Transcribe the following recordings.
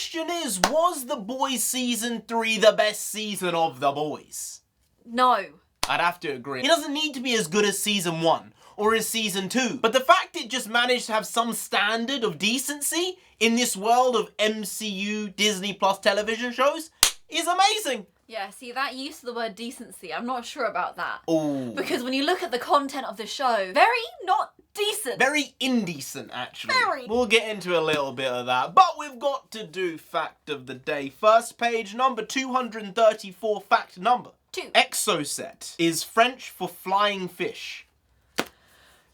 question is, was The Boys Season 3 the best season of The Boys? No. I'd have to agree. It doesn't need to be as good as Season 1 or as Season 2. But the fact it just managed to have some standard of decency in this world of MCU Disney Plus television shows is amazing. Yeah, see, that use of the word decency, I'm not sure about that. Oh. Because when you look at the content of the show, very not decent. Very indecent, actually. Very. We'll get into a little bit of that. But we've got to do fact of the day. First page, number 234, fact number 2. Exocet is French for flying fish.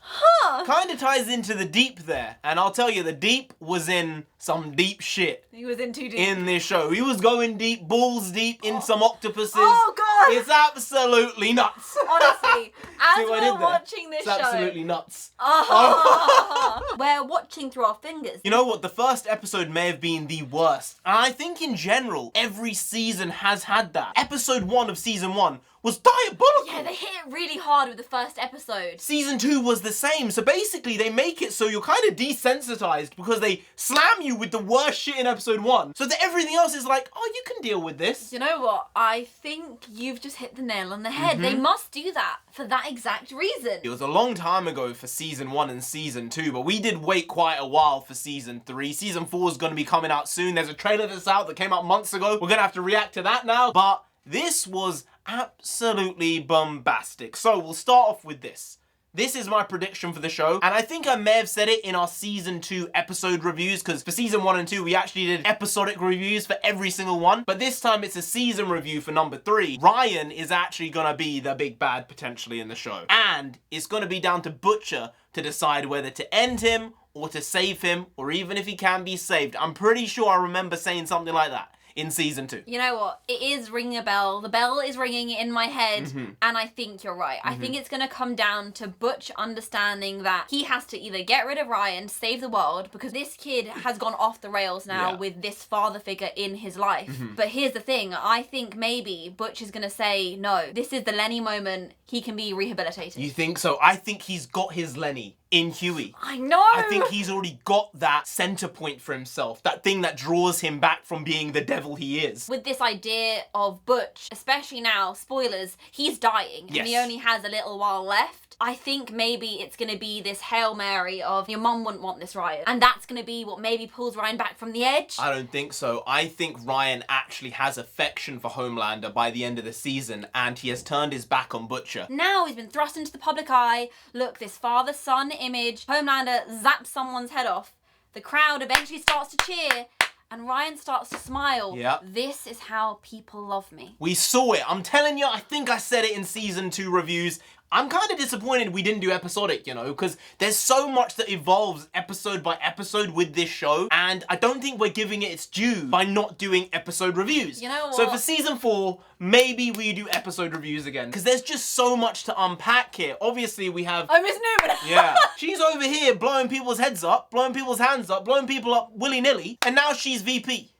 Huh. Kind of ties into the deep there. And I'll tell you, the deep was in some deep shit. He was in too deep. In this show. He was going deep, balls deep, in some octopuses. Oh, God. It's absolutely nuts. Honestly, as See what I we're did there? watching this It's show... absolutely nuts. We're watching through our fingers. You know what? The first episode may have been the worst. And I think in general, every season has had that. Episode 1 of Season 1 was diabolical. Yeah, they hit it really hard with the first episode. Season 2 was the same. So basically, they make it so you're kind of desensitized because they slam you with the worst shit in episode 1. So that everything else is like, oh, you can deal with this. You know what? I think you've just hit the nail on the head. They must do that for that exact reason. It was a long time ago for Season 1 and Season 2, but we did wait quite a while for Season 3. Season 4 is going to be coming out soon. There's a trailer that's out that came out months ago. We're going to have to react to that now. But this was absolutely bombastic. So we'll start off with this. This is my prediction for the show, and I think I may have said it in our Season 2 episode reviews, because for Season 1 and 2, we actually did episodic reviews for every single one, but this time it's a season review for number 3. Ryan is actually gonna be the big bad, potentially, in the show. And it's gonna be down to Butcher to decide whether to end him, or to save him, or even if he can be saved. I'm pretty sure I remember saying something like that in Season 2. You know what? It is ringing a bell. The bell is ringing in my head, and I think you're right. I think it's going to come down to Butch understanding that he has to either get rid of Ryan, save the world, because this kid has gone off the rails now with this father figure in his life. But here's the thing. I think maybe Butch is going to say, no, this is the Lenny moment. He can be rehabilitated. You think so? I think he's got his Lenny in Huey. I know! I think he's already got that center point for himself, that thing that draws him back from being the devil he is. With this idea of Butch, especially now, spoilers, he's dying, and he only has a little while left. I think maybe it's going to be this Hail Mary of, your mum wouldn't want this, Ryan. And that's going to be what maybe pulls Ryan back from the edge. I don't think so. I think Ryan actually has affection for Homelander by the end of the season, and he has turned his back on Butcher. Now he's been thrust into the public eye. Look, this father-son image. Homelander zaps someone's head off. The crowd eventually starts to cheer, and Ryan starts to smile. Yep. This is how people love me. We saw it. I'm telling you, I think I said it in Season 2 reviews. I'm kind of disappointed we didn't do episodic, you know, because there's so much that evolves episode by episode with this show, and I don't think we're giving it its due by not doing episode reviews. You know what? So for Season 4, maybe we do episode reviews again, because there's just so much to unpack here. Obviously, we have... Oh, Miss Newman! Yeah. She's over here blowing people's heads up, blowing people's hands up, blowing people up willy-nilly, and now she's VP.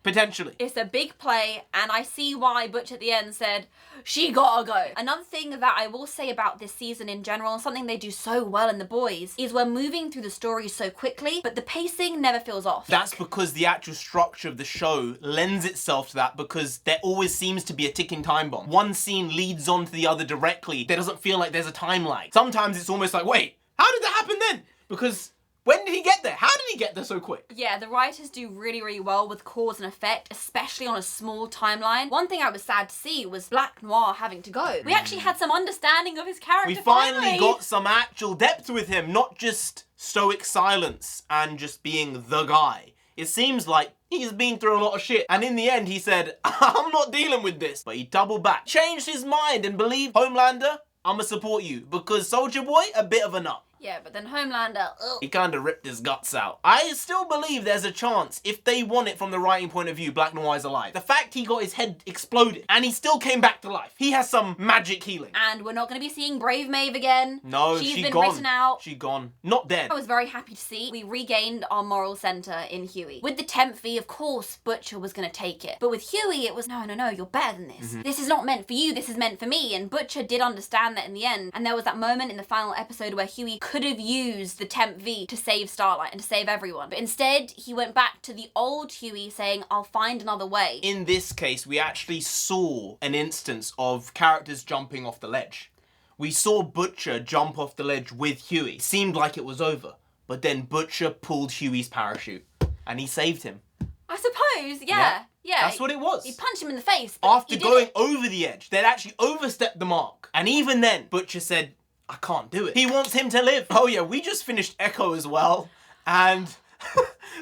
Potentially. It's a big play, and I see why Butch at the end said, she gotta go. Another thing that I will say about this season in general, and something they do so well in The Boys, is we're moving through the story so quickly, but the pacing never feels off. That's because the actual structure of the show lends itself to that, because there always seems to be a ticking time bomb. One scene leads on to the other directly. There doesn't feel like there's a time lag. Sometimes it's almost like, wait, how did that happen then? Because... when did he get there? How did he get there so quick? Yeah, the writers do really, really well with cause and effect, especially on a small timeline. One thing I was sad to see was Black Noir having to go. We actually had some understanding of his character. We finally got some actual depth with him, not just stoic silence and just being the guy. It seems like he's been through a lot of shit, and in the end he said, I'm not dealing with this. But he doubled back, changed his mind, and believed, Homelander, I'ma support you, because Soldier Boy, a bit of a nut. Yeah, but then Homelander, ugh. He kind of ripped his guts out. I still believe there's a chance, if they want it from the writing point of view, Black Noir's alive. The fact he got his head exploded, and he still came back to life. He has some magic healing. And we're not going to be seeing Brave Maeve again. No, She's she been gone. written out. She gone. Not dead. I was very happy to see we regained our moral center in Huey. With the temp fee, of course, Butcher was going to take it. But with Huey, it was, no, you're better than this. This is not meant for you, this is meant for me. And Butcher did understand that in the end. And there was that moment in the final episode where Huey could have used the Temp V to save Starlight and to save everyone. But instead, he went back to the old Huey saying, I'll find another way. In this case, we actually saw an instance of characters jumping off the ledge. We saw Butcher jump off the ledge with Huey. It seemed like it was over. But then Butcher pulled Huey's parachute. And he saved him. I suppose, yeah. That's what it was. He punched him in the face. After going over the edge, they'd actually overstepped the mark. And even then, Butcher said, I can't do it. He wants him to live. Oh yeah, we just finished Echo as well. And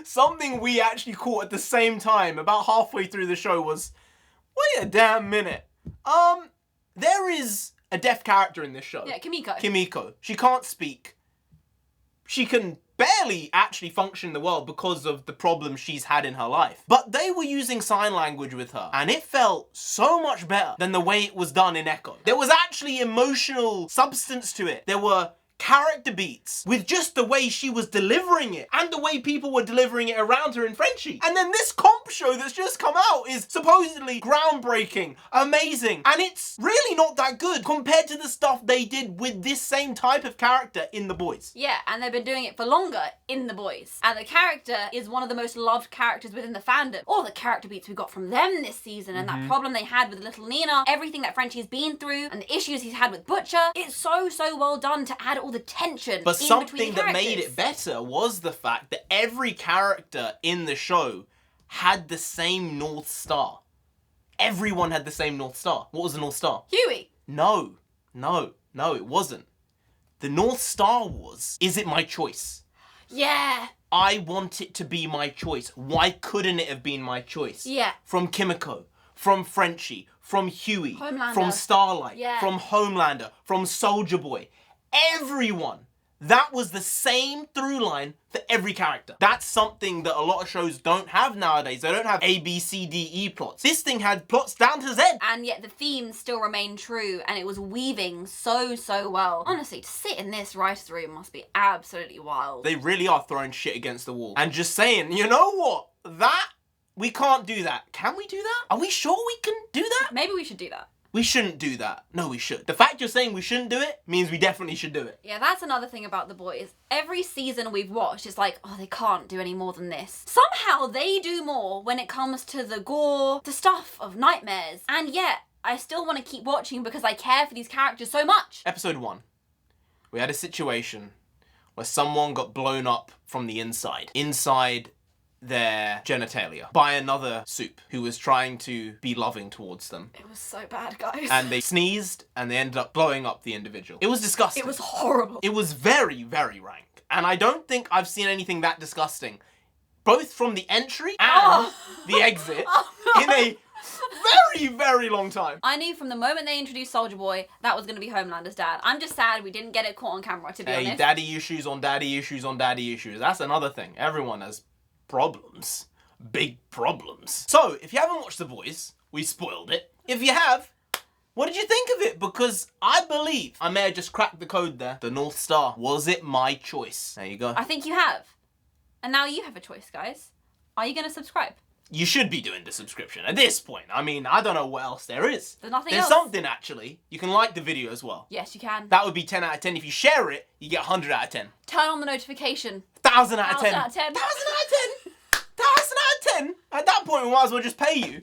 something we actually caught at the same time, about halfway through the show, was, wait a damn minute. There is a deaf character in this show. Yeah, Kimiko. Kimiko. She can't speak. She can barely actually function in the world because of the problems she's had in her life. But they were using sign language with her, and it felt so much better than the way it was done in Echo. There was actually emotional substance to it. There were character beats with just the way she was delivering it and the way people were delivering it around her in Frenchie. And then this comp show that's just come out is supposedly groundbreaking, amazing, and it's really not that good compared to the stuff they did with this same type of character in The Boys. Yeah, and they've been doing it for longer in The Boys. And the character is one of the most loved characters within the fandom. All the character beats we got from them this season and that problem they had with little Nina, everything that Frenchie's been through and the issues he's had with Butcher, it's so well done to add all the tension. But something that made characters. it better was the fact that every character in the show had the same North Star. Everyone had the same North Star. What was the North Star? Huey. No, it wasn't. The North Star was, is it my choice? Yeah. I want it to be my choice. Why couldn't it have been my choice? Yeah. From Kimiko, from Frenchie, from Huey, Homelander. from Starlight, Yeah. from Homelander, from Soldier Boy. Everyone. That was the same through line for every character. That's something that a lot of shows don't have nowadays. They don't have A, B, C, D, E plots. This thing had plots down to Z. And yet the themes still remain true and it was weaving so well. Honestly, to sit in this right through must be absolutely wild. They really are throwing shit against the wall. And just saying, you know what? We can't do that. Can we do that? Are we sure we can do that? Maybe we should do that. We shouldn't do that. No, we should. The fact you're saying we shouldn't do it means we definitely should do it. Yeah, that's another thing about The Boys. Every season we've watched is like, oh, they can't do any more than this. Somehow they do more when it comes to the gore, the stuff of nightmares. And yet, I still want to keep watching because I care for these characters so much. Episode 1. We had a situation where someone got blown up from the inside. Inside their genitalia by another soup who was trying to be loving towards them. It was so bad, guys. And they sneezed and they ended up blowing up the individual. It was disgusting. It was horrible. It was very rank. And I don't think I've seen anything that disgusting, both from the entry and the exit, in a very long time. I knew from the moment they introduced Soldier Boy, that was going to be Homelander's dad. I'm just sad we didn't get it caught on camera, to be honest. Daddy issues on daddy issues on daddy issues. That's another thing. Everyone has problems. Big problems. So, if you haven't watched The Boys, we spoiled it. If you have, what did you think of it? Because I believe I may have just cracked the code there. The North Star. Was it my choice? There you go. I think you have. And now you have a choice, guys. Are you going to subscribe? You should be doing the subscription at this point. I mean, I don't know what else there is. There's nothing There's else. something, actually. You can like the video as well. Yes, you can. That would be 10 out of 10. If you share it, you get 100 out of 10. Turn on the notification. 1,000 out of 10. 1,000 out of 10. 1,000 out of 10. 1,000 out of 10. At that point, we might as well just pay you.